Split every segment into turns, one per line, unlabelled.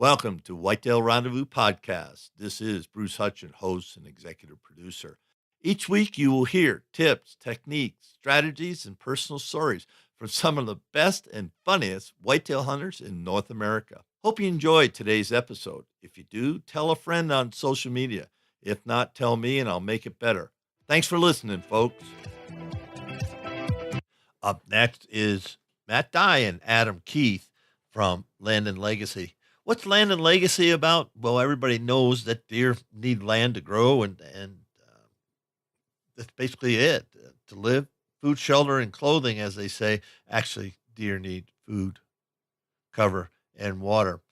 Welcome to Whitetail Rendezvous Podcast. This is Bruce Hutchin, host and executive producer. Each week you will hear tips, techniques, strategies, and personal stories from some of the best and funniest whitetail hunters in North America. Hope you enjoyed today's episode. If you do, tell a friend on social media. If not, tell me and I'll make it better. Thanks for listening, folks. Up next is Matt Dye and Adam Keith from Land and Legacy. What's Land and Legacy about? Well, everybody knows that deer need land to grow, and that's basically it. To live, food, shelter, and clothing, as they say. Actually, deer need food, cover, and water.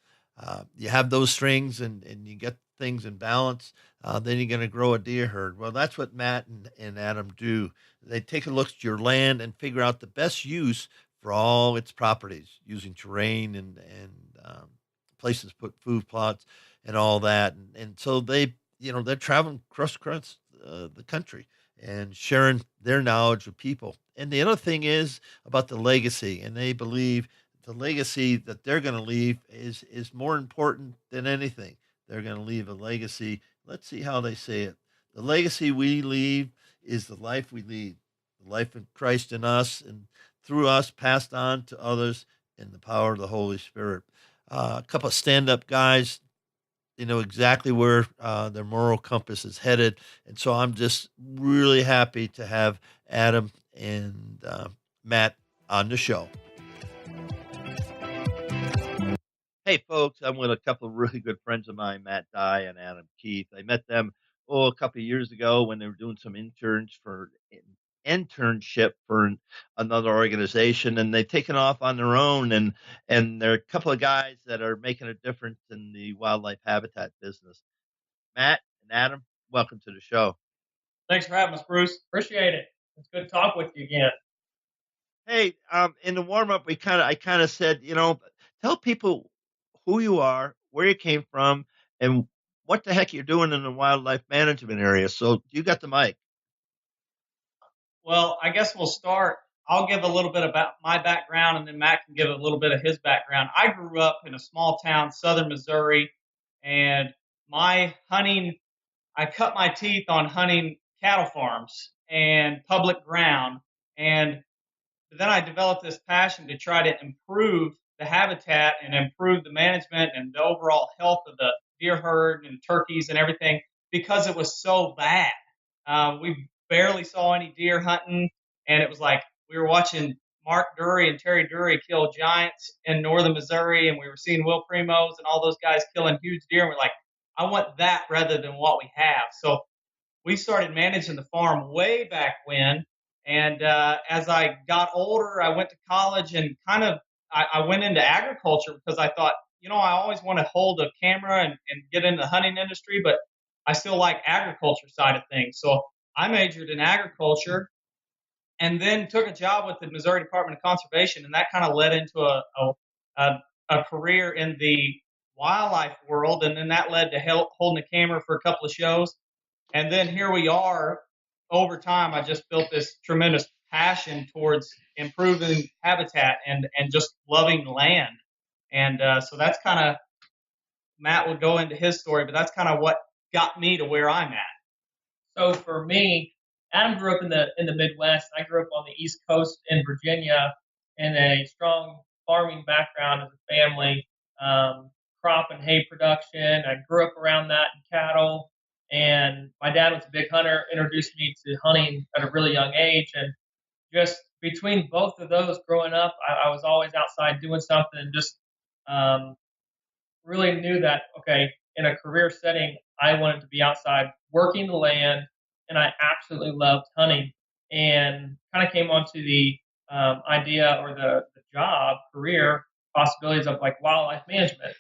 You have those strings and you get things in balance, then you're going to grow a deer herd. Well, that's what Matt and Adam do. They take a look at your land and figure out the best use for all its properties, using terrain and places to put food plots and all that. And so they're traveling across the country and sharing their knowledge with people. And the other thing is about the legacy, and they believe the legacy that they're going to leave is more important than anything. They're going to leave a legacy. Let's see how they say it. The legacy we leave is the life we lead, the life of Christ in us and through us, passed on to others in the power of the Holy Spirit. A couple of stand-up guys, they know exactly where their moral compass is headed, and so I'm just really happy to have Adam and Matt on the show. Hey, folks, I'm with a couple of really good friends of mine, Matt Dye and Adam Keith. I met them, a couple of years ago when they were doing some internship for another organization, and they've taken off on their own, and they're a couple of guys that are making a difference in the wildlife habitat business. Matt and Adam, welcome to the show.
Thanks for having us, Bruce. Appreciate it. It's good to talk with you again.
Hey, in the warm up, I kind of said, tell people who you are, where you came from, and what the heck you're doing in the wildlife management area. So you got the mic.
Well, I guess we'll start. I'll give a little bit about my background, and then Matt can give a little bit of his background. I grew up in a small town, southern Missouri, and I cut my teeth on hunting cattle farms and public ground. And then I developed this passion to try to improve the habitat and improve the management and the overall health of the deer herd and turkeys and everything because it was so bad. We barely saw any deer hunting, and it was like we were watching Mark Dury and Terry Dury kill giants in northern Missouri, and we were seeing Will Primos and all those guys killing huge deer. And we're like, I want that rather than what we have. So we started managing the farm way back when. And as I got older, I went to college and I went into agriculture because I thought, I always want to hold a camera and get into the hunting industry, but I still like agriculture side of things. So I majored in agriculture and then took a job with the Missouri Department of Conservation, and that kind of led into a career in the wildlife world, and then that led to holding a camera for a couple of shows. And then here we are. Over time, I just built this tremendous passion towards improving habitat and just loving land. And so that's kind of, Matt will go into his story, but that's kind of what got me to where I'm at.
So for me, Adam grew up in the Midwest. I grew up on the East Coast in Virginia in a strong farming background as a family, crop and hay production. I grew up around that and cattle. And my dad was a big hunter, introduced me to hunting at a really young age. And just between both of those growing up, I was always outside doing something and just really knew that, okay, in a career setting, I wanted to be outside working the land, and I absolutely loved hunting. And kind of came onto the idea or the job, career possibilities of like wildlife management.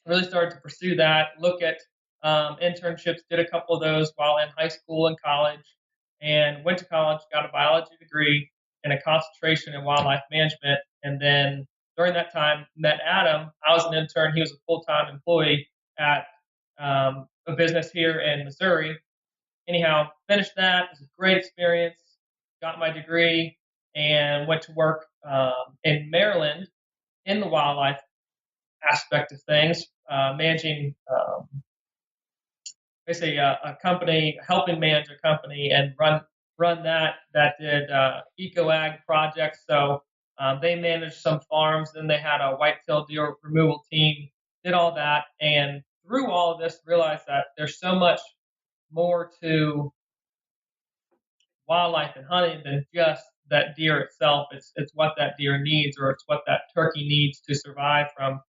Really started to pursue that, look at internships, did a couple of those while in high school and college, and went to college, got a biology degree and a concentration in wildlife management. And then during that time, met Adam. I was an intern. He was a full-time employee at a business here in Missouri. Anyhow, finished that. It was a great experience. Got my degree and went to work in Maryland in the wildlife aspect of things managing basically a company, helping manage a company and run that did eco ag projects. So they managed some farms. Then they had a whitetail deer removal team. Did all that, and through all of this, realized that there's so much more to wildlife and hunting than just that deer itself. It's what that deer needs, or it's what that turkey needs to survive from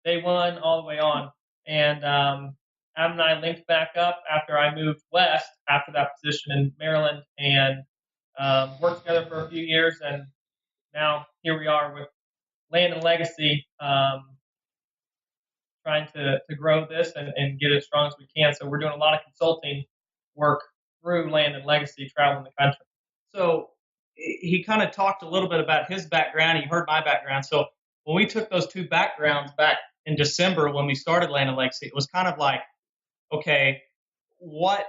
day one all the way on. And Adam and I linked back up after I moved west after that position in Maryland, and worked together for a few years. And now here we are with Land and Legacy, trying to grow this and get it as strong as we can. So we're doing a lot of consulting work through Land and Legacy, traveling the country.
So he kind of talked a little bit about his background. You heard my background. So when we took those two backgrounds back in December when we started Land and Legacy, it was kind of like, okay, what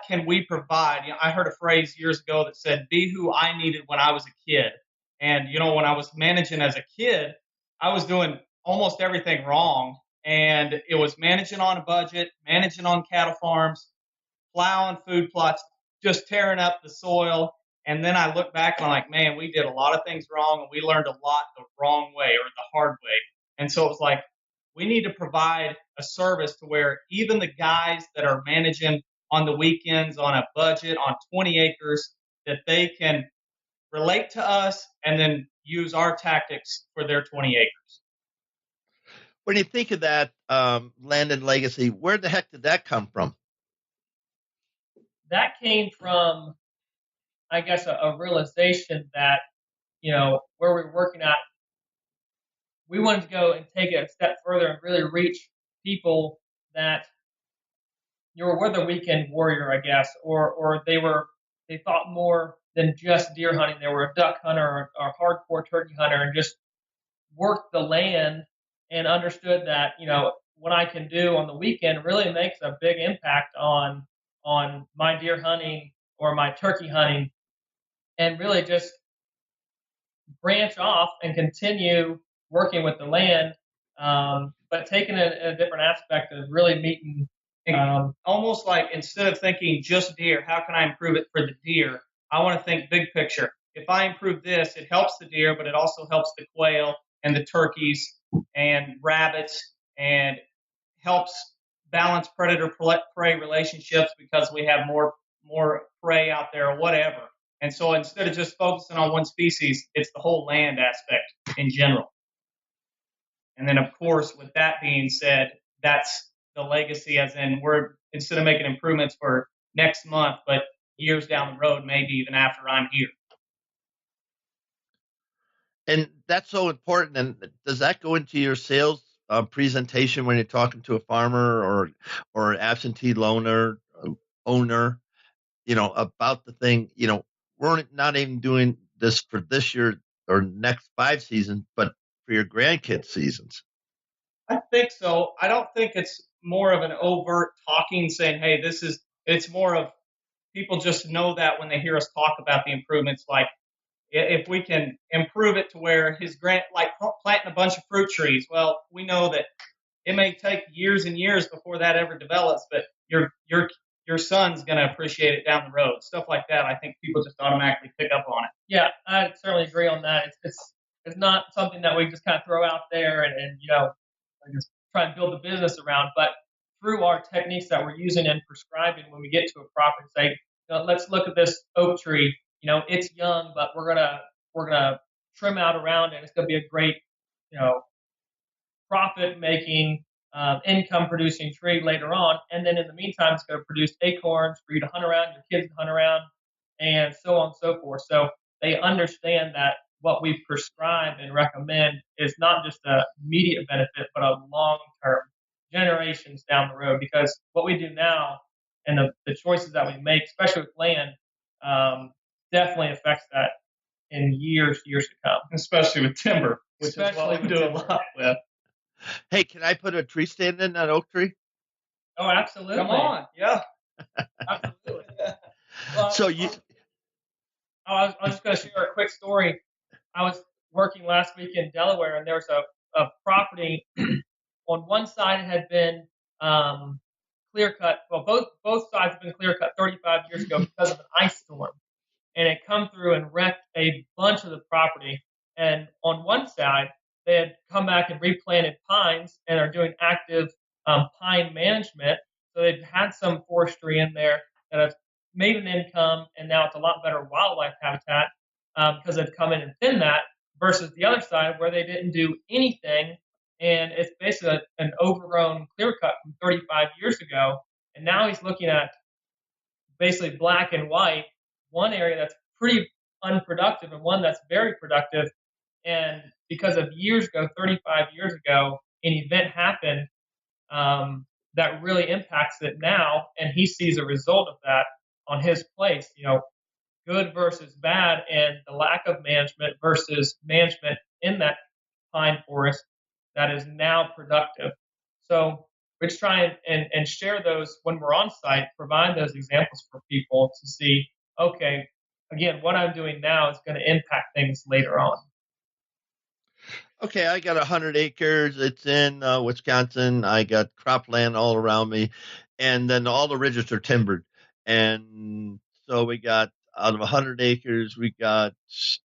can we provide? I heard a phrase years ago that said, "Be who I needed when I was a kid." And when I was managing as a kid, I was doing almost everything wrong, and it was managing on a budget, managing on cattle farms, plowing food plots, just tearing up the soil. And then I look back and I'm like, man, we did a lot of things wrong, and we learned a lot the wrong way or the hard way. And so it was like, we need to provide a service to where even the guys that are managing on the weekends on a budget on 20 acres, that they can relate to us and then use our tactics for their 20 acres.
When you think of that Land and Legacy, where the heck did that come from?
That came from, I guess, a realization that, where we were working at, we wanted to go and take it a step further and really reach people that were the weekend warrior, I guess, or they thought more than just deer hunting. They were a duck hunter or a hardcore turkey hunter, and just worked the land and understood that, what I can do on the weekend really makes a big impact on my deer hunting or my turkey hunting, and really just branch off and continue working with the land, but taking a different aspect of really meeting.
Almost like, instead of thinking just deer, how can I improve it for the deer? I want to think big picture. If I improve this, it helps the deer, but it also helps the quail and the turkeys and rabbits, and helps balance predator-prey relationships because we have more prey out there or whatever. And so instead of just focusing on one species, it's the whole land aspect in general. And then, of course, with that being said, that's the legacy, as in, we're, instead of making improvements for next month, but years down the road, maybe even after I'm here.
And that's so important. And does that go into your sales presentation when you're talking to a farmer or an absentee loaner owner, about the thing? We're not even doing this for this year or next 5 seasons, but for your grandkids' seasons.
I think so. I don't think it's more of an overt talking saying, hey, it's more of people just know that when they hear us talk about the improvements, like if we can improve it to where like planting a bunch of fruit trees, well, we know that it may take years and years before that ever develops, but your son's going to appreciate it down the road. Stuff like that, I think people just automatically pick up on it.
Yeah, I certainly agree on that. It's not something that we just kind of throw out there and just try and build a business around, but through our techniques that we're using and prescribing when we get to a property, say, let's look at this oak tree. It's young, but we're gonna trim out around it. It's gonna be a great, profit making, income producing tree later on. And then in the meantime, it's gonna produce acorns for you to hunt around, your kids to hunt around, and so on and so forth. So they understand that what we prescribe and recommend is not just an immediate benefit, but a long term, generations down the road. Because what we do now and the choices that we make, especially with land, definitely affects that in years to come.
Especially with timber, which is what we do a lot with.
Hey, can I put a tree stand in that oak tree?
Oh, absolutely.
Come on. Yeah.
Absolutely. Well,
So
I was just going to share a quick story. I was working last week in Delaware, and there was a property on one side it had been clear cut. Well, both sides have been clear cut 35 years ago because of an ice storm, and it come through and wrecked a bunch of the property. And on one side, they had come back and replanted pines and are doing active pine management. So they've had some forestry in there that has made an income, and now it's a lot better wildlife habitat because they've come in and thinned that. Versus the other side where they didn't do anything, and it's basically an overgrown clear cut from 35 years ago. And now he's looking at basically black and white, one area that's pretty unproductive and one that's very productive. And because of years ago, 35 years ago, an event happened that really impacts it now, and he sees a result of that on his place. Good versus bad, and the lack of management versus management in that pine forest that is now productive. So we just try and share those when we're on site, provide those examples for people to see, okay, again, what I'm doing now is going to impact things later on.
Okay, I got 100 acres. It's in Wisconsin. I got cropland all around me, and then all the ridges are timbered. And so we got, out of 100 acres, we got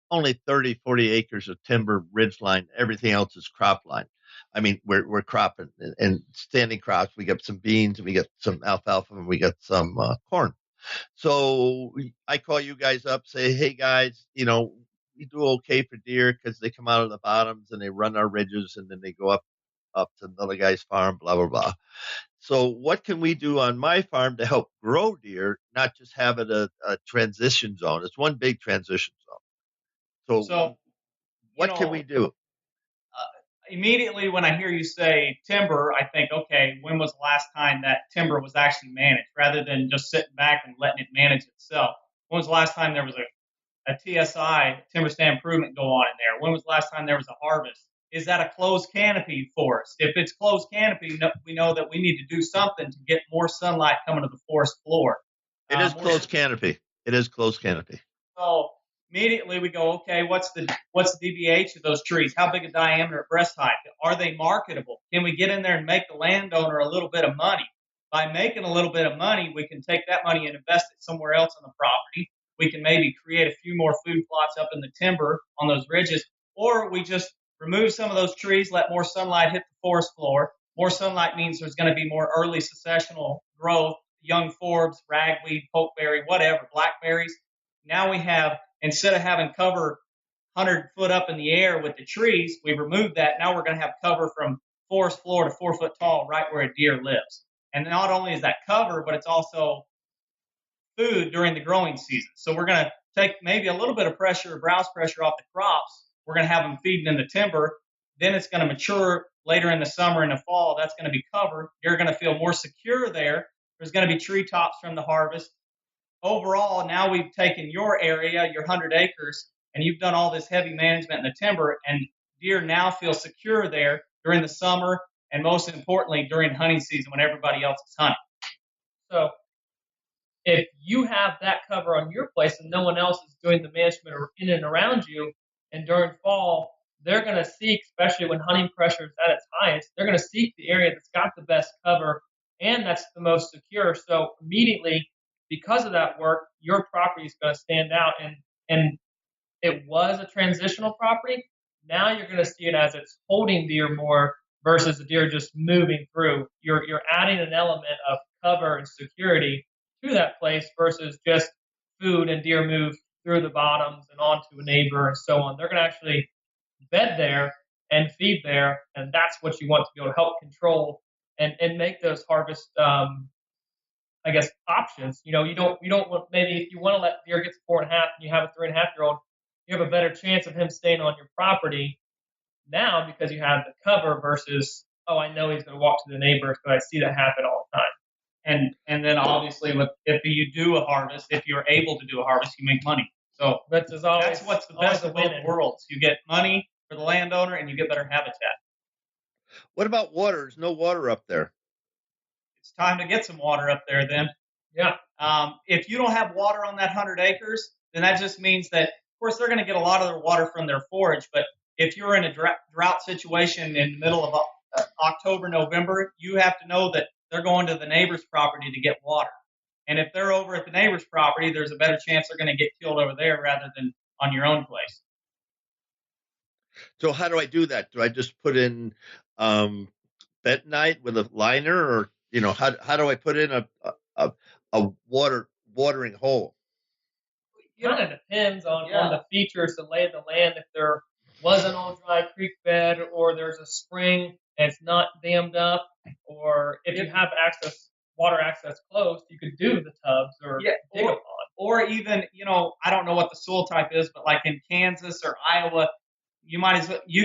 only 30, 40 acres of timber ridgeline. Everything else is cropline. I mean, we're cropping and standing crops. We got some beans, and we got some alfalfa, and we got some corn. So I call you guys up, say, hey guys, we do okay for deer because they come out of the bottoms and they run our ridges, and then they go up to another guy's farm, blah blah blah. So what can we do on my farm to help grow deer, not just have it a transition zone? It's one big transition zone. So what can we do?
Immediately when I hear you say timber, I think, okay, when was the last time that timber was actually managed rather than just sitting back and letting it manage itself? When was the last time there was a TSI, timber stand improvement, go on in there? When was the last time there was a harvest? Is that a closed canopy forest? If it's closed canopy, we know that we need to do something to get more sunlight coming to the forest floor.
It is closed canopy. It is closed canopy.
So immediately we go, okay, what's the DBH of those trees? How big a diameter at breast height? Are they marketable? Can we get in there and make the landowner a little bit of money? By making a little bit of money, we can take that money and invest it somewhere else on the property. We can maybe create a few more food plots up in the timber on those ridges, or we just remove some of those trees, let more sunlight hit the forest floor. More sunlight means there's going to be more early successional growth, young forbs, ragweed, pokeberry, whatever, blackberries. Now we have, instead of having cover 100 foot up in the air with the trees, we removed that. Now we're going to have cover from forest floor to 4 foot tall right where a deer lives. And not only is that cover, but it's also food during the growing season. So we're going to take maybe a little bit of pressure, browse pressure off the crops. We're going to have them feeding in the timber. Then it's going to mature later in the summer and the fall. That's going to be cover. You're going to feel more secure there. There's going to be treetops from the harvest. Overall, now we've taken your area, your 100 acres, and you've done all this heavy management in the timber, and deer now feel secure there during the summer, and most importantly, during hunting season when everybody else is hunting.
So if you have that cover on your place and no one else is doing the management in and around you, and during fall, they're going to seek, especially when hunting pressure is at its highest, they're going to seek the area that's got the best cover and that's the most secure. So immediately, because of that work, your property is going to stand out. And it was a transitional property. Now you're going to see it as it's holding deer more versus the deer just moving through. You're adding an element of cover and security to that place versus just food and deer move through the bottoms and onto a neighbor and so on. They're going to actually bed there and feed there, and that's what you want to be able to help control and make those harvest options. You don't want, maybe if you want to let deer get to 4.5 and you have a 3.5-year-old, you have a better chance of him staying on your property now because you have the cover versus, oh, I know he's going to walk to the neighbors, but I see that happen all the time.
And then obviously if you do a harvest, if you're able to do a harvest, you make money. So that's what's the best of both worlds. You get money for the landowner and you get better habitat.
What about water? There's no water up there.
It's time to get some water up there then.
Yeah.
If you don't have water on that 100 acres, then that just means that, of course, they're going to get a lot of their water from their forage. But if you're in a drought situation in the middle of October, November, you have to know that they're going to the neighbor's property to get water. And if they're over at the neighbor's property, there's a better chance they're going to get killed over there rather than on your own place.
So how do I do that? Do I just put in bentonite with a liner, or how do I put in a watering hole?
It kind of depends on the features, the lay of the land. If there was an old dry creek bed, or there's a spring and it's not dammed up, or if you have water access close, you could do the tubs or dig a pond.
Or even, I don't know what the soil type is, but like in Kansas or Iowa, you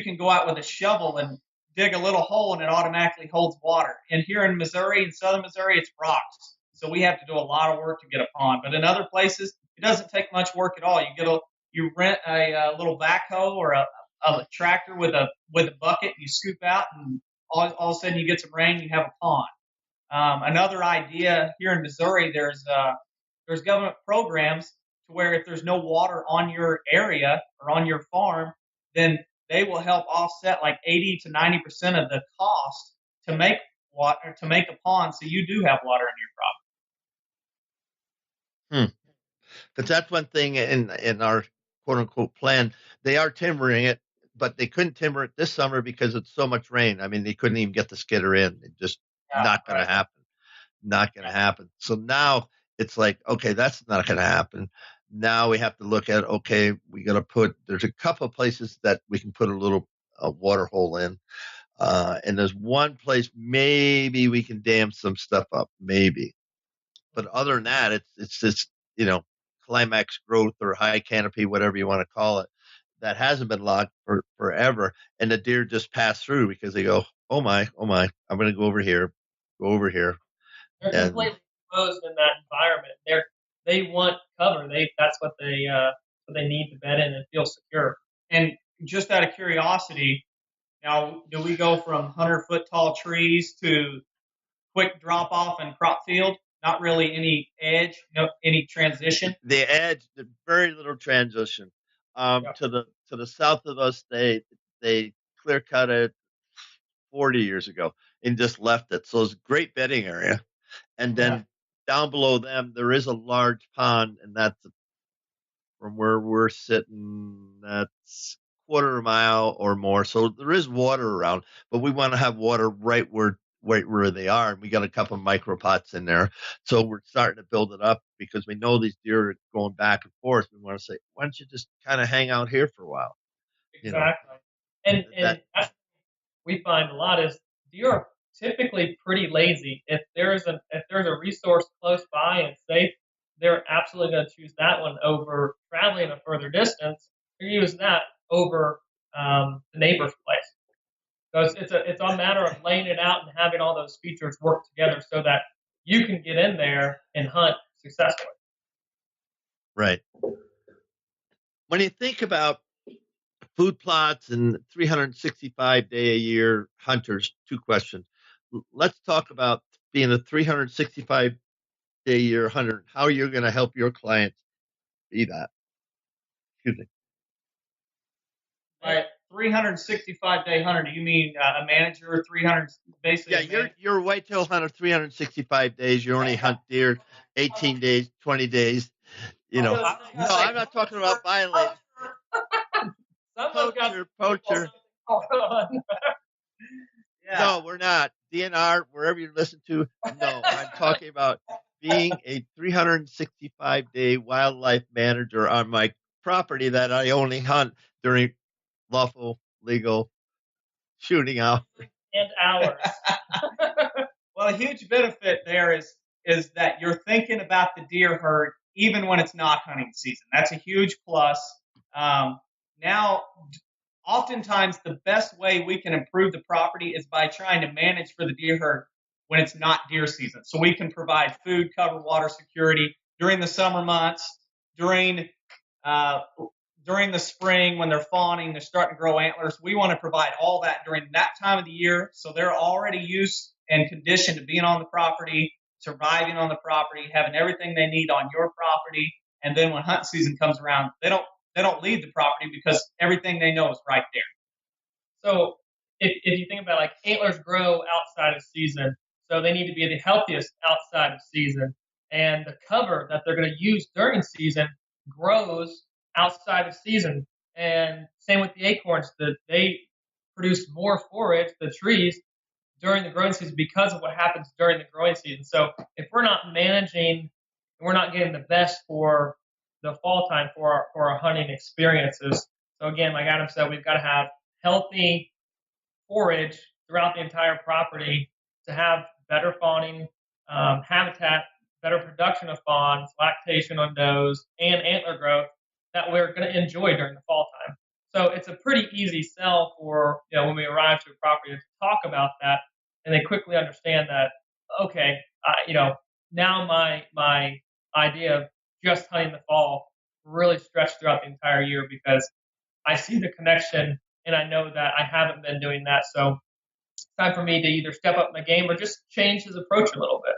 can go out with a shovel and dig a little hole and it automatically holds water. And here in Missouri, in southern Missouri, it's rocks. So we have to do a lot of work to get a pond. But in other places, it doesn't take much work at all. You rent a little backhoe or a tractor with a bucket, you scoop out, and all of a sudden you get some rain, you have a pond. Another idea here in Missouri, there's government programs to where if there's no water on your area or on your farm, then they will help offset like 80 to 90% of the cost to make water, to make a pond, so you do have water in your property.
Because that's one thing in our quote unquote plan. They are timbering it, but they couldn't timber it this summer because it's so much rain. I mean, they couldn't even get the skidder in. It's just not going to happen. Not going to happen. So now it's like, okay, that's not going to happen. Now we have to look at, okay, we got to there's a couple of places that we can put a little water hole in. And there's one place maybe we can dam some stuff up, maybe. But other than that, it's just, climax growth or high canopy, whatever you want to call it, that hasn't been logged for forever. And the deer just pass through because they go, oh my, I'm going to go over here.
They're completely exposed in that environment. They want cover. That's what they need to bed in and feel secure.
And just out of curiosity, now do we go from 100-foot tall trees to quick drop off and crop field? Not really any edge, any transition.
The edge, very little transition. To the south of us, they clear cut it 40 years ago and just left it. So it's a great bedding area. And then down below them, there is a large pond, and that's from where we're sitting. That's quarter of a mile or more. So there is water around, but we want to have water right where they are. And we got a couple of micropots in there. So we're starting to build it up because we know these deer are going back and forth. We want to say, why don't you just kind of hang out here for a while?
Exactly. And that's we find a lot is deer are typically pretty lazy. If there's a resource close by and safe, they're absolutely going to choose that one over traveling a further distance. They're using that over the neighbor's place. So it's a matter of laying it out and having all those features work together so that you can get in there and hunt successfully.
Right. When you think about food plots and 365-day-a-year hunters, two questions. Let's talk about being a 365-day-a-year hunter, how you're going to help your clients be that. Excuse me.
All right. 365-day hunter. Do you mean a manager? 300 basically.
Yeah, you're a whitetail hunter. 365 days. You only hunt deer 18 days, 20 days. No, I'm not talking about violating. Poacher.
Yeah.
No, we're not. DNR, wherever you listen to. No, I'm talking about being a 365-day wildlife manager on my property that I only hunt during lawful, legal shooting hours.
And hours.
Well, a huge benefit there is that you're thinking about the deer herd even when it's not hunting season. That's a huge plus. Now, oftentimes the best way we can improve the property is by trying to manage for the deer herd when it's not deer season. So we can provide food, cover, water security during the summer months, during the spring when they're fawning, they're starting to grow antlers. We want to provide all that during that time of the year, so they're already used and conditioned to being on the property, surviving on the property, having everything they need on your property. And then when hunt season comes around, they don't leave the property because everything they know is right there.
So if you think about it, like antlers grow outside of season, so they need to be the healthiest outside of season. And the cover that they're going to use during season grows outside of season. And same with the acorns, that they produce more forage, the trees, during the growing season because of what happens during the growing season. So if we're not managing, we're not getting the best for the fall time for our hunting experiences. So again, like Adam said, we've got to have healthy forage throughout the entire property to have better fawning, habitat, better production of fawns, lactation on does, and antler growth that we're going to enjoy during the fall time. So it's a pretty easy sell for, when we arrive to a property to talk about that, and they quickly understand that, okay, now my idea of just hunting the fall really stretched throughout the entire year because I see the connection and I know that I haven't been doing that. So it's time for me to either step up my game or just change his approach a little bit.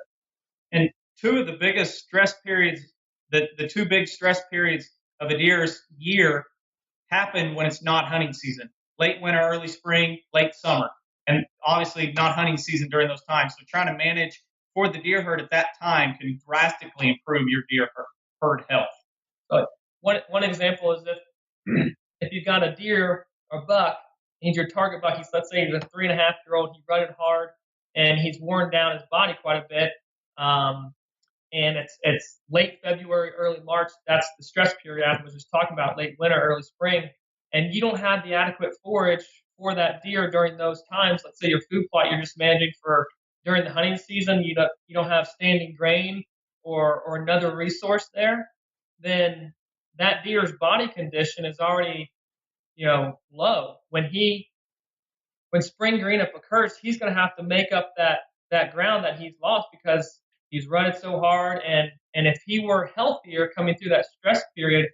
And two of the biggest stress periods, the two big stress periods of a deer's year happen when it's not hunting season. Late winter, early spring, late summer. And obviously not hunting season during those times. So trying to manage for the deer herd at that time can drastically improve your deer herd health.
So one example is if you've got a deer or buck, he's your target buck, let's say he's a 3.5-year-old, he rutted hard and he's worn down his body quite a bit. And it's late February, early March. That's the stress period Adam was just talking about, late winter, early spring. And you don't have the adequate forage for that deer during those times. Let's say your food plot you're just managing for during the hunting season, you don't have standing grain or another resource there, then that deer's body condition is already, low. When spring greenup occurs, he's going to have to make up that ground that he's lost because he's rutted so hard. And if he were healthier coming through that stress period,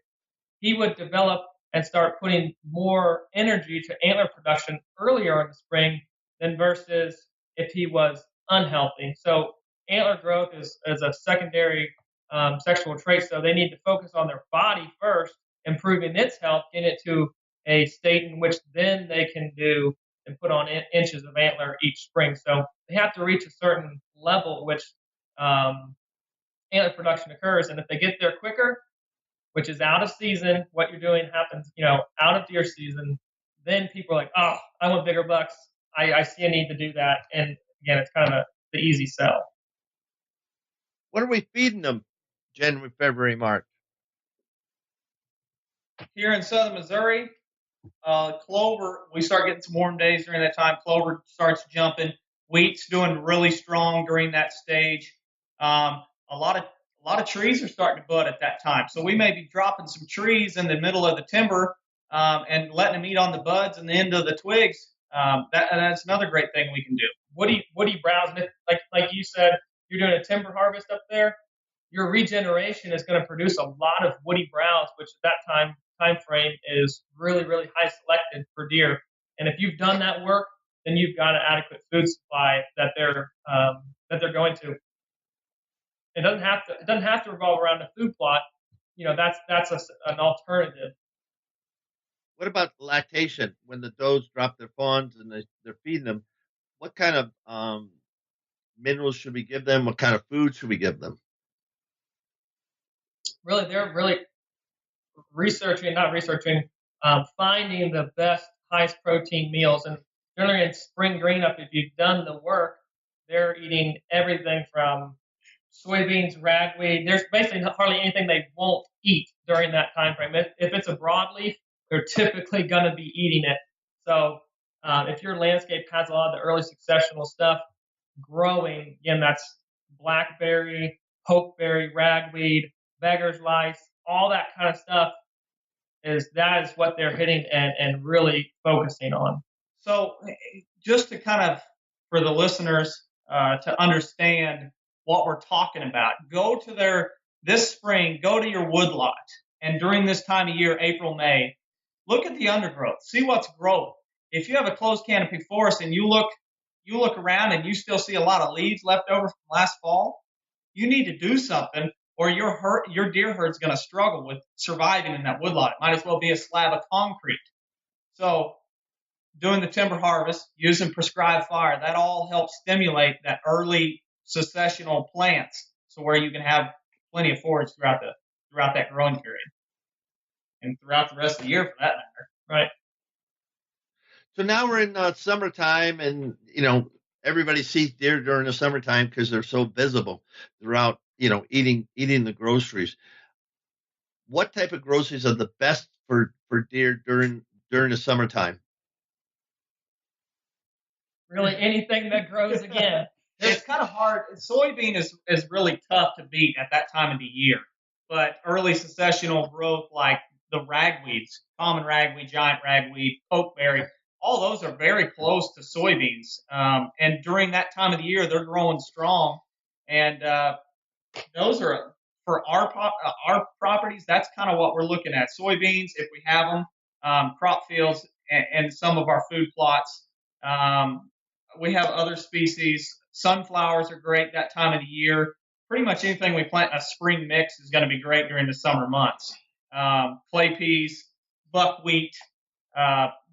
he would develop and start putting more energy to antler production earlier in the spring than versus if he was unhealthy. So antler growth is a secondary sexual trait. So they need to focus on their body first, improving its health, getting it to a state in which then they can do and put on inches of antler each spring. So they have to reach a certain level at which antler production occurs. And if they get there quicker, which is out of season, what you're doing happens, out of deer season, then people are like, oh, I want bigger bucks. I see a need to do that. And again, it's kind of the easy sell.
What are we feeding them January, February, March?
Here in southern Missouri, clover, we start getting some warm days during that time. Clover starts jumping. Wheat's doing really strong during that stage. A lot of trees are starting to bud at that time. So we may be dropping some trees in the middle of the timber and letting them eat on the buds and the end of the twigs. That's another great thing we can do.
Woody browse, like you said, you're doing a timber harvest up there. Your regeneration is going to produce a lot of woody browse, which at that time frame is really, really high selected for deer. And if you've done that work, then you've got an adequate food supply that they're going to. It doesn't have to revolve around a food plot. That's an alternative.
What about lactation? When the does drop their fawns and they're feeding them, what kind of minerals should we give them? What kind of food should we give them?
Really, they're really finding the best, highest protein meals. And generally in spring greenup, if you've done the work, they're eating everything from soybeans, ragweed. There's basically hardly anything they won't eat during that time frame. If it's a broadleaf, they're typically going to be eating it. So if your landscape has a lot of the early successional stuff growing, again, that's blackberry, pokeberry, ragweed, beggar's lice, all that kind of stuff that is what they're hitting and really focusing on.
So just to kind of, for the listeners to understand what we're talking about, this spring, go to your woodlot. And during this time of year, April, May, look at the undergrowth, see what's growing. If you have a closed canopy forest and you look around and you still see a lot of leaves left over from last fall, you need to do something or your deer herd's going to struggle with surviving in that woodlot. It might as well be a slab of concrete. So doing the timber harvest, using prescribed fire, that all helps stimulate that early successional plants, so where you can have plenty of forage throughout that growing period and throughout the rest of the year for that matter.
Right.
So now we're in summertime, and everybody sees deer during the summertime because they're so visible throughout. Eating the groceries. What type of groceries are the best for deer during the summertime?
Really, anything that grows again.
It's kind of hard. Soybean is really tough to beat at that time of the year. But early successional growth like the ragweeds, common ragweed, giant ragweed, pokeberry, all those are very close to soybeans. And during that time of the year, they're growing strong. And those are for our properties. That's kind of what we're looking at. Soybeans, if we have them, crop fields, and some of our food plots. We have other species. Sunflowers are great that time of the year. Pretty much anything we plant in a spring mix is going to be great during the summer months. Clay peas, buckwheat,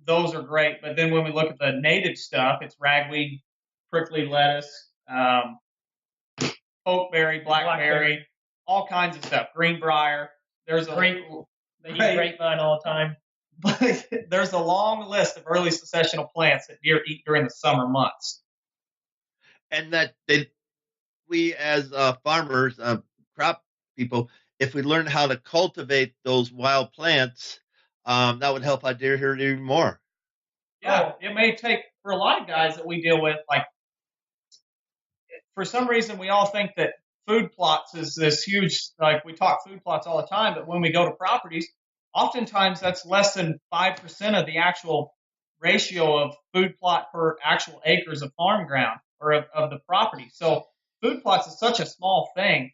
those are great. But then when we look at the native stuff, it's ragweed, prickly lettuce, pokeberry, blackberry, all kinds of stuff. Greenbrier. There's a
They eat grapevine all the time.
But there's a long list of early successional plants that deer eat during the summer months.
And that we as farmers, crop people, if we learn how to cultivate those wild plants, that would help our deer herd even more.
Yeah, it may take, for a lot of guys that we deal with, like, for some reason we all think that food plots is this huge, like we talk food plots all the time, but when we go to properties, oftentimes that's less than 5% of the actual ratio of food plot per actual acres of farm ground or of the property. So food plots is such a small thing.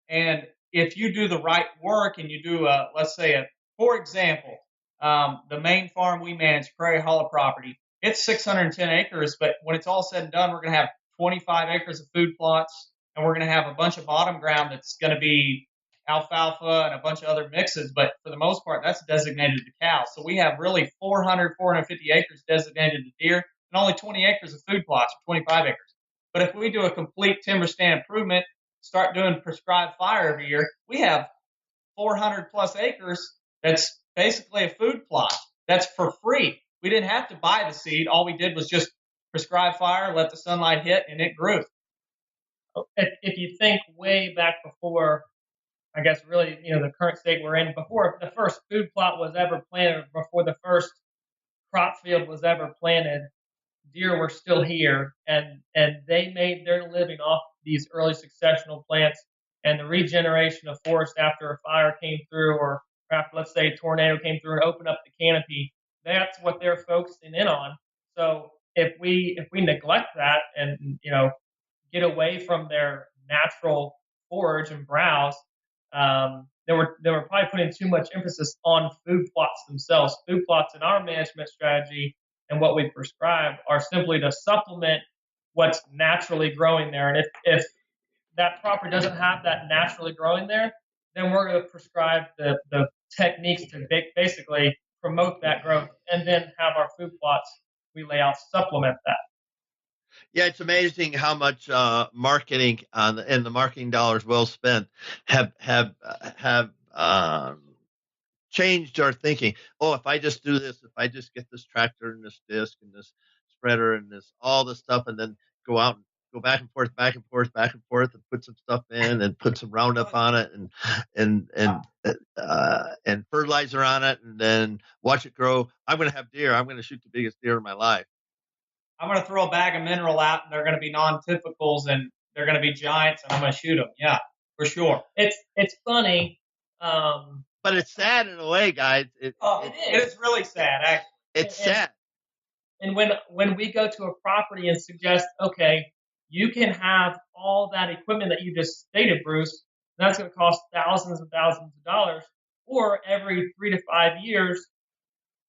And if you do the right work and you do, let's say, for example, the main farm we manage, Prairie Hollow property, it's 610 acres, but when it's all said and done, we're going to have 25 acres of food plots, and we're going to have a bunch of bottom ground that's going to be alfalfa and a bunch of other mixes. But for the most part, that's designated to cows. So we have really 450 acres designated to deer and only 20 acres of food plots, or 25 acres. But if we do a complete timber stand improvement, start doing prescribed fire every year, we have 400 plus acres that's basically a food plot. That's for free. We didn't have to buy the seed. All we did was just prescribe fire, let the sunlight hit, and it grew.
If you think way back before, I guess really, the current state we're in, before the first food plot was ever planted, before the first crop field was ever planted, deer were still here, and they made their living off these early successional plants and the regeneration of forest after a fire came through, or after, let's say, a tornado came through and opened up the canopy. That's what they're focusing in on. So if we neglect that and get away from their natural forage and browse, they were probably putting too much emphasis on food plots themselves. Food plots in our management strategy and what we prescribe are simply to supplement what's naturally growing there. And if that property doesn't have that naturally growing there, then we're going to prescribe the techniques to basically promote that growth, and then have our food plots we lay out supplement that.
Yeah, it's amazing how much marketing and the marketing dollars well spent have changed our thinking. Oh, if I just do this, if I just get this tractor and this disc and this spreader and this all this stuff, and then go out and go back and forth, back and forth, back and forth, and put some stuff in and put some Roundup on it and fertilizer on it, and then watch it grow. I'm going to have deer. I'm going to shoot the biggest deer in my life.
I'm going to throw a bag of mineral out, and they're going to be non-typicals, and they're going to be giants, and I'm going to shoot them. Yeah, for sure.
It's funny.
But it's sad in a way, guys.
It is really sad, actually.
It's sad.
And when we go to a property and suggest, okay, you can have all that equipment that you just stated, Bruce, that's going to cost thousands and thousands of dollars, or every 3 to 5 years,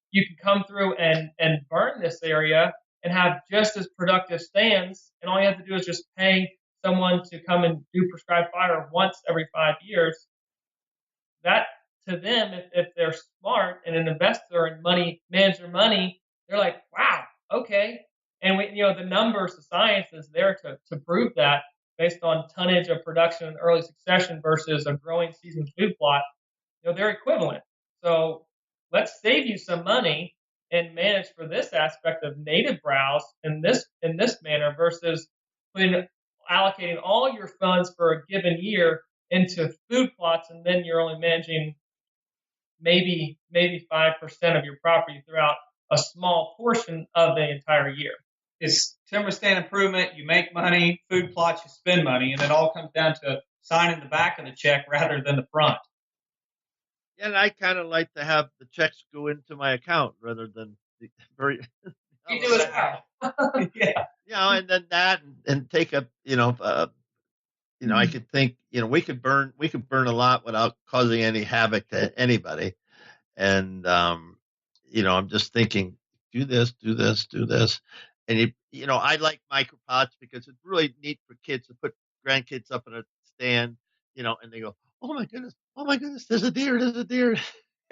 you can come through and burn this area and have just as productive stands, and all you have to do is just pay someone to come and do prescribed fire once every 5 years. That, to them, if they're smart and an investor and manage their money, they're like, wow, okay. And the numbers, the science is there to prove that based on tonnage of production in early succession versus a growing season food plot, they're equivalent. So let's save you some money and manage for this aspect of native browse in this manner versus putting allocating all your funds for a given year into food plots, and then you're only managing maybe 5% of your property throughout a small portion of the entire year.
It's timber stand improvement. You make money, food plots, you spend money, and it all comes down to signing the back of the check rather than the front.
And I kind of like to have the checks go into my account rather than very.
You do as well.
Yeah.
And then that and take a I could think we could burn a lot without causing any havoc to anybody. And I'm just thinking, do this, do this, do this. And I like micropots because it's really neat for kids to put grandkids up in a stand, and they go, oh my goodness, there's a deer, there's a deer.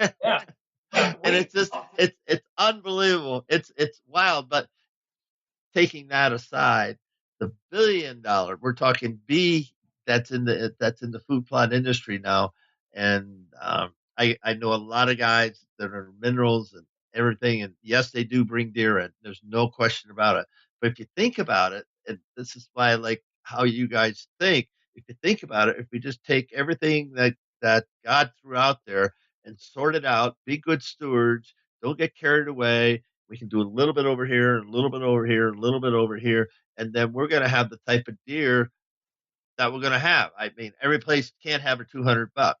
Yeah.
And it's just it's unbelievable. It's wild. But taking that aside, the $1 billion, we're talking B, that's in the food plot industry now. And I know a lot of guys that are minerals and everything, and yes, they do bring deer in. There's no question about it. But if you think about it, and this is why I like how you guys think. If you think about it, if we just take everything that God threw out there and sort it out, be good stewards, don't get carried away. We can do a little bit over here, a little bit over here, a little bit over here, and then we're going to have the type of deer that we're going to have. I mean, every place can't have a $200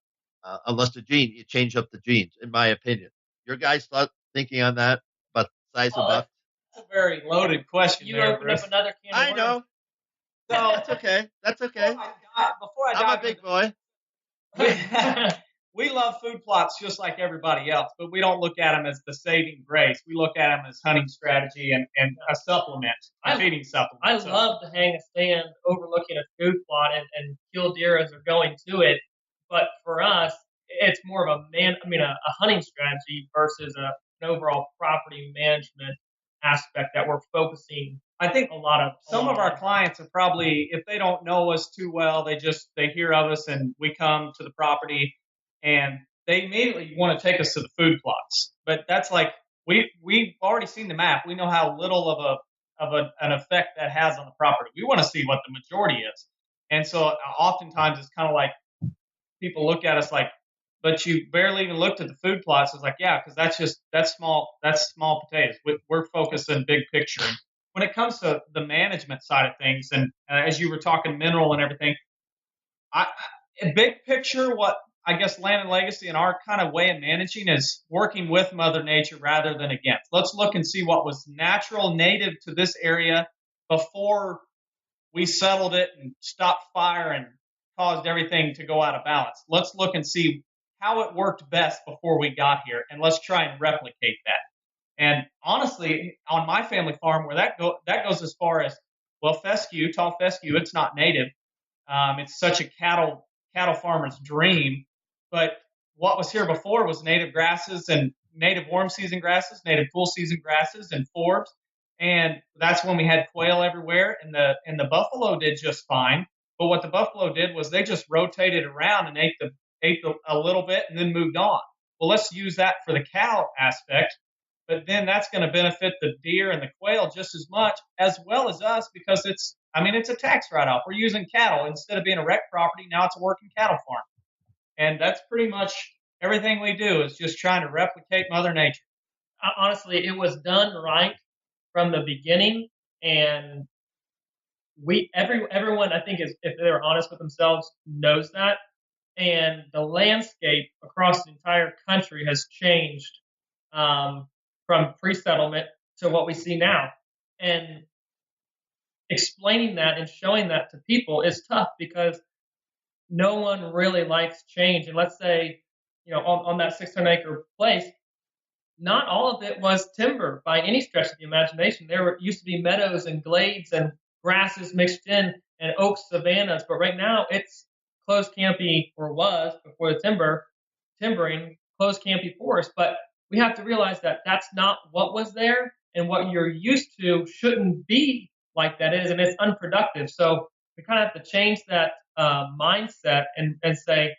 unless you change up the genes, in my opinion. Your guys thinking on that about the size of buck?
That's a very loaded question.
You
there,
opened
Bruce.
up another can of
I
worms.
know.
So
That's okay. That's okay.
Before I
I'm
dive
a big boy.
we love food plots just like everybody else, but we don't look at them as the saving grace. We look at them as hunting strategy and a supplement, a feeding supplement.
I love to hang a stand overlooking a food plot and kill deer as they're going to it. But for us, it's more of a hunting strategy versus an overall property management aspect that we're focusing.
I think
a lot of
some of our clients are probably, if they don't know us too well, they hear of us and we come to the property and they immediately want to take us to the food plots. But that's like we've already seen the map. We know how little of an effect that has on the property. We want to see what the majority is. And so oftentimes it's kind of like people look at us like, but you barely even looked at the food plots. It's like, yeah, because that's small potatoes. We're focused on big picture. And when it comes to the management side of things, and as you were talking mineral and everything, big picture, what I guess Land and Legacy and our kind of way of managing is working with Mother Nature rather than against. Let's look and see what was natural, native to this area before we settled it and stopped fire and caused everything to go out of balance. Let's look and see how it worked best before we got here, and let's try and replicate that. And honestly, on my family farm, where that goes as far as, well, fescue, tall fescue, it's not native. It's such a cattle farmer's dream. But what was here before was native grasses and native warm season grasses, native cool season grasses, and forbs. And that's when we had quail everywhere, and the buffalo did just fine. But what the buffalo did was they just rotated around and ate a little bit and then moved on. Well, let's use that for the cow aspect. But then that's going to benefit the deer and the quail just as much, as well as us, because it's a tax write-off. We're using cattle instead of being a rec property. Now it's a working cattle farm. And that's pretty much everything we do is just trying to replicate Mother Nature.
Honestly, it was done right from the beginning, and everyone, I think, is, if they're honest with themselves, knows that. And the landscape across the entire country has changed from pre-settlement to what we see now. And explaining that and showing that to people is tough because no one really likes change. And let's say, on that 600-acre place, not all of it was timber by any stretch of the imagination. There used to be meadows and glades and grasses mixed in and oak savannas. But right now it's closed canopy, or was before the timbering, closed canopy forest. But we have to realize that that's not what was there. and what you're used to shouldn't be like that is, and it's unproductive. So we kind of have to change that mindset and say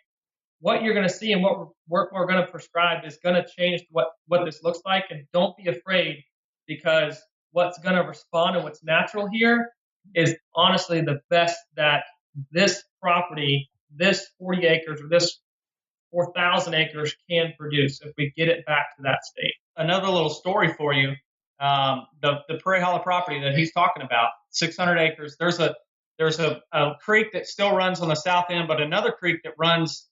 what you're going to see and what we're going to prescribe is going to change what this looks like, and don't be afraid, because what's going to respond and what's natural here is honestly the best that this property, this 40 acres or this 4,000 acres can produce if we get it back to that state.
Another little story for you. The Prairie Hollow property that he's talking about, 600 acres. There's a creek that still runs on the south end, but another creek that runs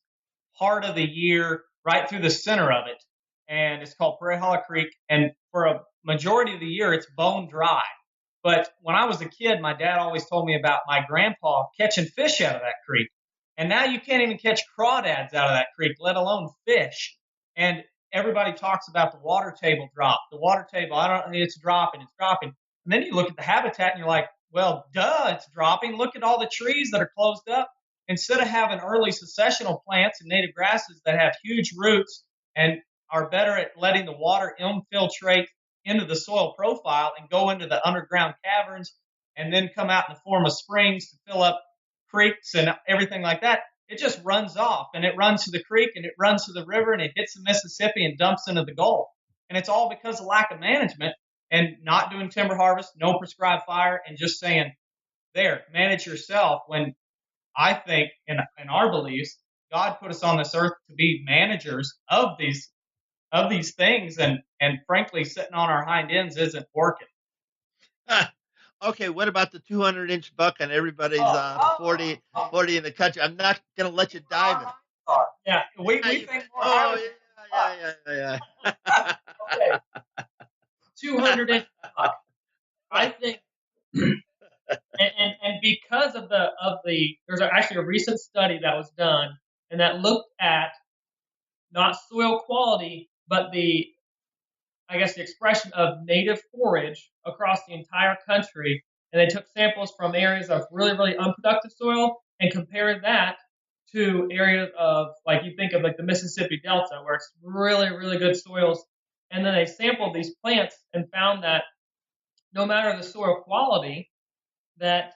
part of the year right through the center of it, and it's called Prairie Hollow Creek. And for a majority of the year, it's bone dry. But when I was a kid, my dad always told me about my grandpa catching fish out of that creek. And now you can't even catch crawdads out of that creek, let alone fish. And everybody talks about the water table drop. The water table, it's dropping, it's dropping. And then you look at the habitat and you're like, well, duh, it's dropping. Look at all the trees that are closed up. Instead of having early successional plants and native grasses that have huge roots and are better at letting the water infiltrate into the soil profile and go into the underground caverns and then come out in the form of springs to fill up creeks and everything like that, it just runs off, and it runs to the creek and it runs to the river and it hits the Mississippi and dumps into the Gulf. And it's all because of lack of management and not doing timber harvest, no prescribed fire, and just saying, there, manage yourself. When I think in our beliefs, God put us on this earth to be managers of these things, and frankly, sitting on our hind ends isn't working.
Okay, what about the 200-inch buck on everybody's 40 in the country? I'm not going to let you dive it.
Yeah, we think more.
Oh, yeah.
Okay. 200-inch buck. I think, and because of there's actually a recent study that was done, and that looked at not soil quality, but the expression of native forage across the entire country. And they took samples from areas of really, really unproductive soil and compared that to areas of, like, you think of like the Mississippi Delta, where it's really, really good soils. And then they sampled these plants and found that no matter the soil quality, that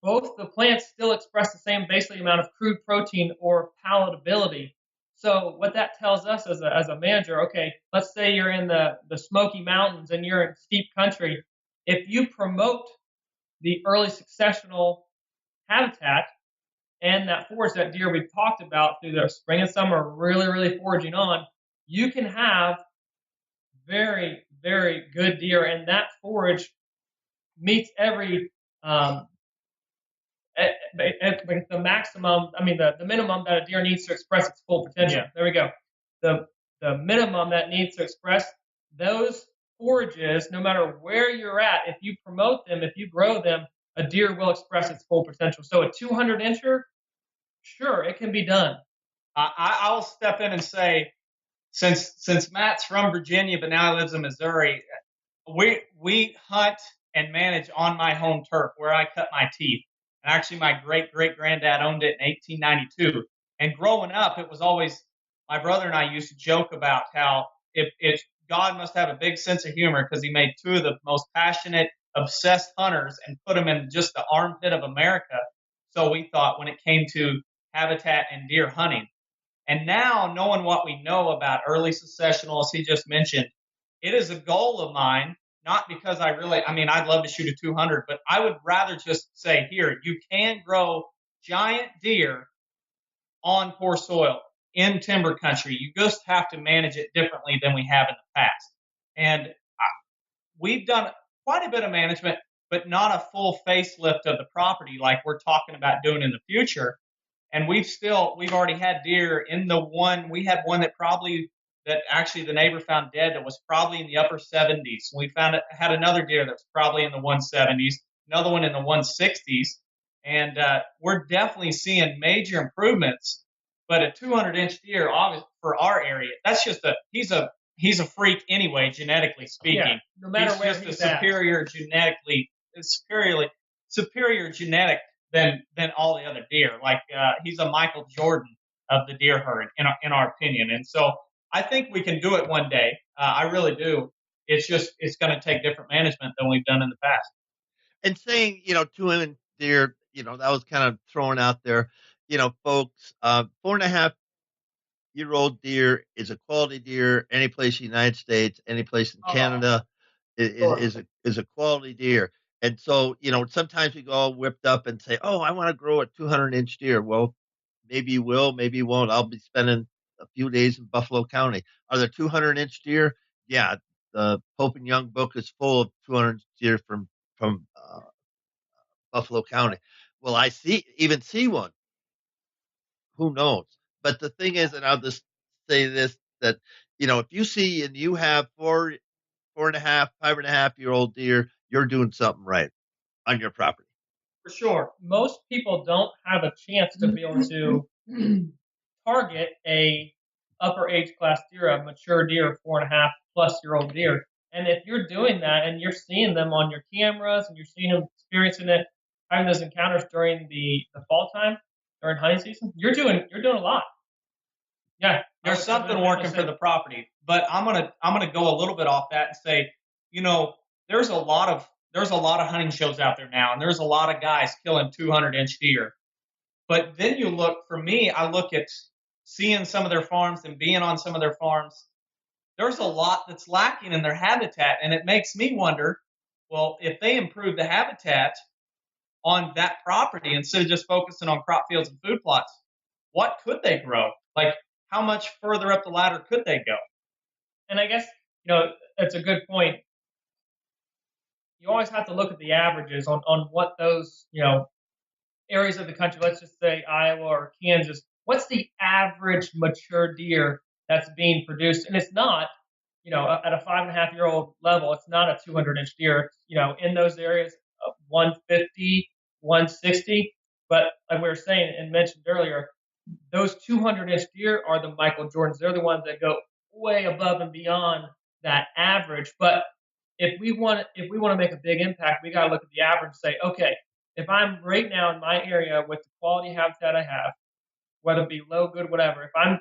both the plants still express the same basically amount of crude protein or palatability. So what that tells us as a manager, okay, let's say you're in the Smoky Mountains and you're in steep country. If you promote the early successional habitat and that forage that deer we've talked about through the spring and summer really, really foraging on, you can have very, very good deer, and that forage meets every the maximum, the minimum that a deer needs to express its full potential. Yeah. There we go. The minimum that needs to express those forages, no matter where you're at, if you promote them, if you grow them, a deer will express its full potential. So a 200-incher, sure, it can be done.
I'll step in and say, since Matt's from Virginia, but now he lives in Missouri, we hunt and manage on my home turf where I cut my teeth. And actually, my great-great-granddad owned it in 1892. And growing up, it was always, my brother and I used to joke about how God must have a big sense of humor, because he made two of the most passionate, obsessed hunters and put them in just the armpit of America. So we thought when it came to habitat and deer hunting. And now, knowing what we know about early successional, as he just mentioned, it is a goal of mine. Not because I'd love to shoot a 200, but I would rather just say, here, you can grow giant deer on poor soil in timber country. You just have to manage it differently than we have in the past. And we've done quite a bit of management, but not a full facelift of the property like we're talking about doing in the future. And we've already had deer in the one. We had one that actually the neighbor found dead that was probably in the upper 70s. We had another deer that was probably in the 170s, another one in the 160s. And we're definitely seeing major improvements. But a 200-inch deer, obviously, for our area, that's just he's a freak anyway, genetically speaking. Yeah,
no matter
he's
where
just
he's
superior genetic than all the other deer. Like he's a Michael Jordan of the deer herd, in our opinion. And so I think we can do it one day. I really do. it's going to take different management than we've done in the past.
And saying, 2 deer, that was kind of thrown out there, folks, 4.5-year-old deer is a quality deer. Any place in the United States, any place in Canada
Sure.
is a quality deer. And so, sometimes we go all whipped up and say, "Oh, I want to grow a 200-inch deer." Well, maybe you will, maybe you won't. I'll be spending a few days in Buffalo County. Are there 200-inch deer? Yeah, the Pope and Young book is full of 200 deer from Buffalo County. Will I see one? Who knows? But the thing is, and I'll just say this: that if you see and you have 4.5, 5.5-year-old deer, you're doing something right on your property.
For sure. Most people don't have a chance to be able to target a upper age class deer, a mature deer, 4.5+ year old deer. And if you're doing that and you're seeing them on your cameras and you're seeing them experiencing it, having those encounters during the fall time, during hunting season, you're doing a lot. Yeah.
There's something working for the property, but I'm gonna go a little bit off that and say, there's a lot of hunting shows out there now, and there's a lot of guys killing 200-inch deer. But then I look at seeing some of their farms and being on some of their farms. There's a lot that's lacking in their habitat, and it makes me wonder, well, if they improve the habitat on that property instead of just focusing on crop fields and food plots, what could they grow? Like, how much further up the ladder could they go?
And I guess, that's a good point. You always have to look at the averages on what those, areas of the country, let's just say Iowa or Kansas, what's the average mature deer that's being produced? And it's not, at a 5.5-year-old level, it's not a 200-inch deer. It's, in those areas, 150, 160. But like we were saying and mentioned earlier, those 200-inch deer are the Michael Jordans. They're the ones that go way above and beyond that average. But if we want to make a big impact, we got to look at the average and say, okay, if I'm right now in my area with the quality habitat I have, whether it be low, good, whatever, if I'm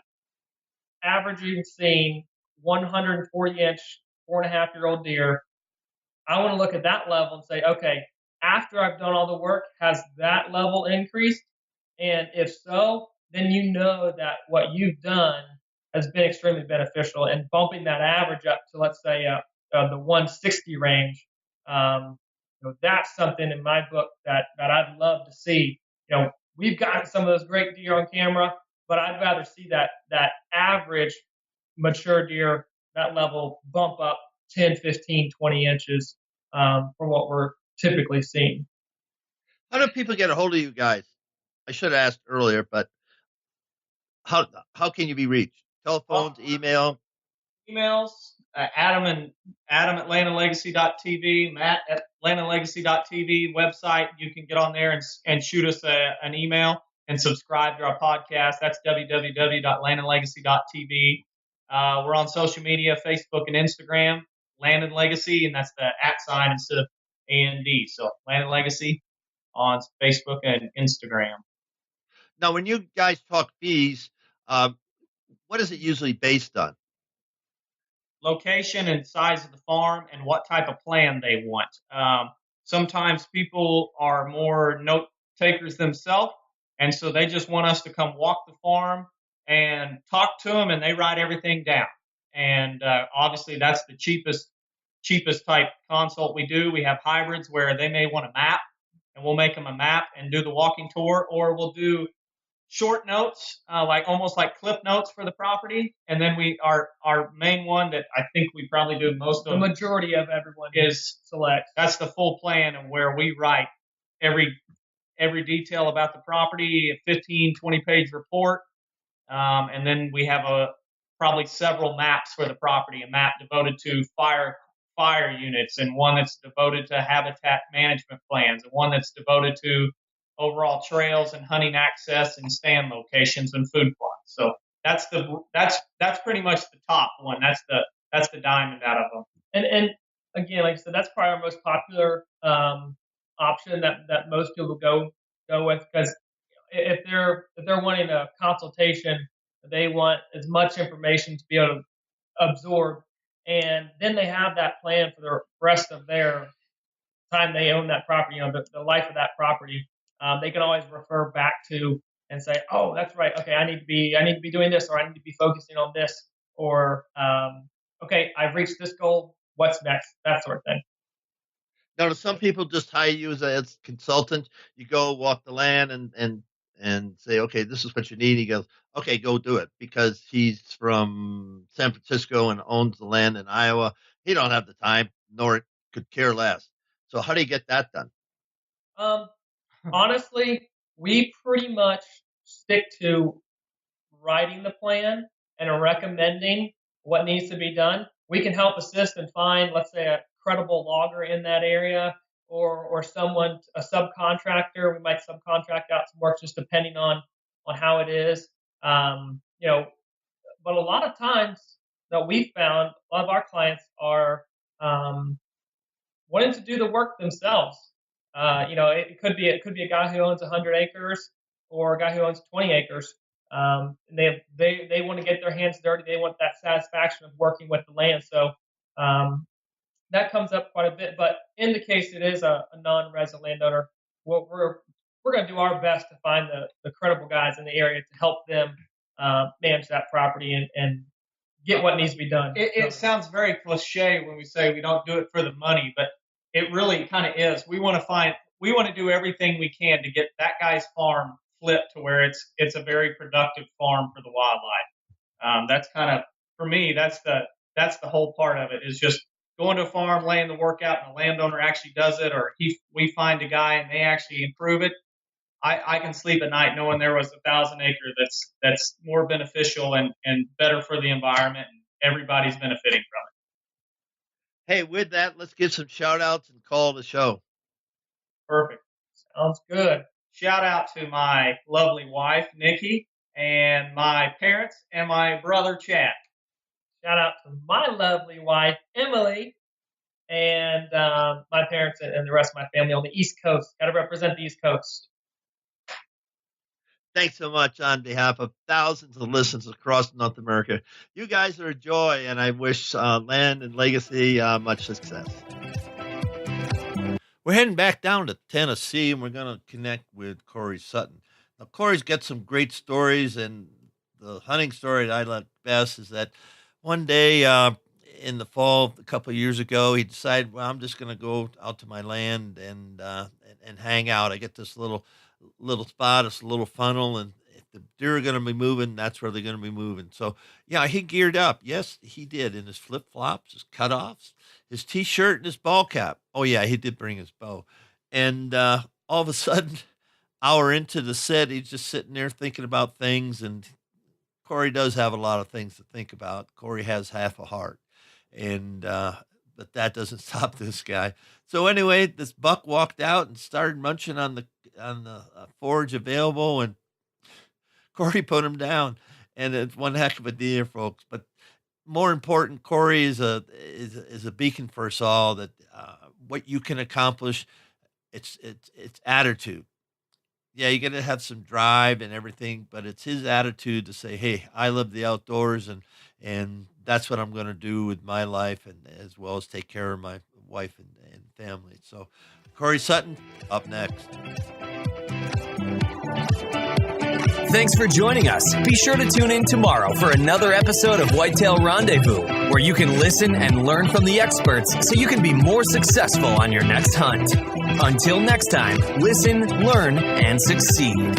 averaging seeing 140-inch, 4.5-year-old deer, I want to look at that level and say, okay, after I've done all the work, has that level increased? And if so, then you know that what you've done has been extremely beneficial, and bumping that average up to, let's say, the 160 range. That's something in my book that I'd love to see. We've got some of those great deer on camera, but I'd rather see that average mature deer, that level bump up 10, 15, 20 inches from what we're typically seeing.
How do people get a hold of you guys? I should have asked earlier, but how can you be reached? Telephones, email?
Emails, Adam at landandlegacy.tv, Matt at landandlegacy.tv website. You can get on there and shoot us an email and subscribe to our podcast. That's www.landandlegacy.tv. We're on social media, Facebook and Instagram, Land and Legacy, and that's the @ instead of A-N-D. So Land and Legacy on Facebook and Instagram.
Now, when you guys talk fees, what is it usually based on?
Location and size of the farm and what type of plan they want. Sometimes people are more note takers themselves, and so they just want us to come walk the farm and talk to them, and they write everything down. And obviously, that's the cheapest type consult we do. We have hybrids where they may want a map, and we'll make them a map and do the walking tour, or we'll do short notes, almost like clip notes for the property. And then our main one that I think we probably do most of
the majority of everyone
is select. That's the full plan, and where we write every detail about the property, a 15, 20-page report. And then we have probably several maps for the property, a map devoted to fire units, and one that's devoted to habitat management plans, and one that's devoted to overall trails and hunting access and stand locations and food plots. So that's pretty much the top one. That's the diamond out of them.
And again, like I said, that's probably our most popular option that most people go with, because if they're wanting a consultation, they want as much information to be able to absorb. And then they have that plan for the rest of their time they own that property, the life of that property. They can always refer back to and say, "Oh, that's right. Okay, I need to be doing this, or I need to be focusing on this, or okay, I've reached this goal. What's next?" That sort of thing.
Now, do some people just hire you as consultant? You go walk the land and say, okay, this is what you need. He goes, okay, go do it, because he's from San Francisco and owns the land in Iowa. He don't have the time, nor could care less. So how do you get that done?
Honestly, we pretty much stick to writing the plan and recommending what needs to be done. We can help assist and find, let's say, a credible logger in that area, or someone, a subcontractor. We might subcontract out some work, just depending on how it is. You know, but a lot of times that we found, a lot of our clients are wanting to do the work themselves. You know, it could be a guy who owns 100 acres or a guy who owns 20 acres. And they want to get their hands dirty. They want that satisfaction of working with the land. So that comes up quite a bit. But in the case it is a non-resident landowner, we're going to do our best to find the credible guys in the area to help them manage that property and get what needs to be done.
It sounds very cliche when we say we don't do it for the money, but it really kind of is. We want to do everything we can to get that guy's farm flipped to where it's a very productive farm for the wildlife. That's kind of, for me, that's the whole part of it, is just going to a farm, laying the work out, and the landowner actually does it, or we find a guy and they actually improve it. I can sleep at night knowing there was 1,000 acre that's more beneficial and better for the environment, and everybody's benefiting from it.
Hey, with that, let's give some shout outs and call the show.
Perfect. Sounds good.
Shout out to my lovely wife, Nikki, and my parents and my brother, Chad.
Shout out to my lovely wife, Emily, and my parents and the rest of my family on the East Coast. Got to represent the East Coast.
Thanks so much on behalf of thousands of listeners across North America. You guys are a joy, and I wish Land and Legacy much success. We're heading back down to Tennessee, and we're going to connect with Corey Sutton. Now, Corey's got some great stories, and the hunting story that I like best is that one day in the fall, a couple of years ago, he decided, well, I'm just going to go out to my land and hang out. I get this little spot, it's a little funnel, and if the deer are going to be moving, that's where they're going to be moving. So, yeah, he geared up. Yes, he did, in his flip-flops, his cutoffs, his T-shirt, and his ball cap. Oh, yeah, he did bring his bow. And all of a sudden, hour into the set, he's just sitting there thinking about things, and Corey does have a lot of things to think about. Corey has half a heart, and but that doesn't stop this guy. So anyway, this buck walked out and started munching on the forage available, and Corey put him down, and it's one heck of a deer, folks. But more important, Corey is a beacon for us all, that what you can accomplish, it's attitude. Yeah, you got to have some drive and everything, but it's his attitude to say, hey, I love the outdoors, and that's what I'm going to do with my life, and as well as take care of my wife and family. So Corey Sutton, up next.
Thanks for joining us. Be sure to tune in tomorrow for another episode of Whitetail Rendezvous, where you can listen and learn from the experts so you can be more successful on your next hunt. Until next time, listen, learn, and succeed.